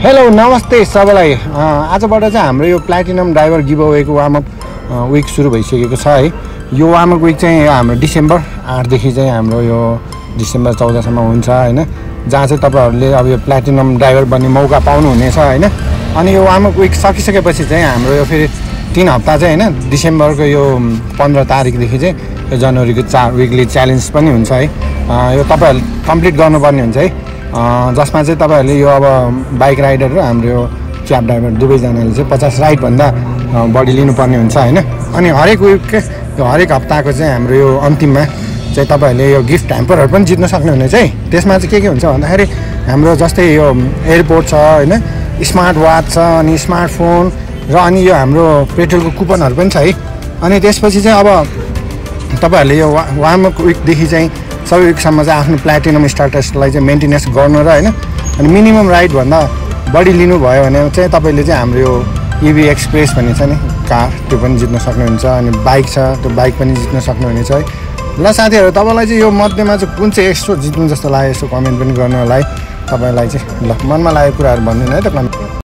Hello नमस्ते सबैलाई। आजबाट चाहिँ हाम्रो यो प्लाटिनम ड्राइभर गिभ अवेको वार्म अप विक सुरु भइसकेको छ है। यो वार्म अप विक चाहिँ हाम्रो डिसेम्बर 8 देखि चाहिँ हाम्रो यो डिसेम्बर 14 सम्म हुन्छ हैन, जहाँ चाहिँ तपाईहरुले अब यो प्लाटिनम ड्राइभर बन्ने मौका पाउनुहुनेछ हैन। अनि यो वार्म अप विक सकिसकेपछि चाहिँ हाम्रो यो फेरि 3 हप्ता चाहिँ हैन, डिसेम्बरको यो 15 तारिकदेखि चाहिँ यो जनवरीको विकली च्यालेन्ज पनि हुन्छ है। यो तपाईहरुले कम्प्लिट गर्नुपर्ने हुन्छ है, जसमा चाहिँ तपाईहरुले यो अब बाइक राइडर र हाम्रो यो क्याब ड्राइभर दुवैजनाले चाहिँ 50 राइड भन्दा बढी लिनुपर्ने हुन्छ हैन। अनि हरेक विक हरेक हप्ताको चाहिँ हाम्रो यो अन्तिममा चाहिँ तपाईहरुले यो गिफ्ट ह्याम्परहरु पनि जित्न सक्नुहुनेछ है। त्यसमा चाहिँ के हुन्छ भन्दाखेरि हाम्रो जस्तै यो एयरपोर्ट छ हैन, स्मार्ट वाच छ, अनि स्मार्टफोन र अनि यो हाम्रो पेट्रोलको कुपनहरु पनि छ है। अनि त्यसपछि चाहिँ अब तपाईहरुले यो वार्म अप विकदेखि चाहिँ सबै विकसम्म चाहिँ आफ्नो प्लाटिनम स्ट्याटसलाई चाहिँ मेन्टेनेन्स गर्नु र हैन, अनि मिनिमम राइड भन्दा बढी लिनु भयो भने चाहिँ तपाईले चाहिँ हाम्रो यो इभी एक्सप्रेस भन्ने छ नि कार, त्यो पनि जित्न सक्नुहुन्छ। अनि बाइक छ, त्यो बाइक पनि जित्न सक्नुहुनेछ है। ल साथीहरु, तपाईलाई चाहिँ यो मध्येमा चाहिँ कुन चाहिँ एक्स्ट्रा जित्नु जस्तो लाग्यो यसो कमेन्ट पनि गर्नु होला है। तपाईलाई चाहिँ ल मनमा लागेको कुराहरु भन्दिनु है त कमेन्ट।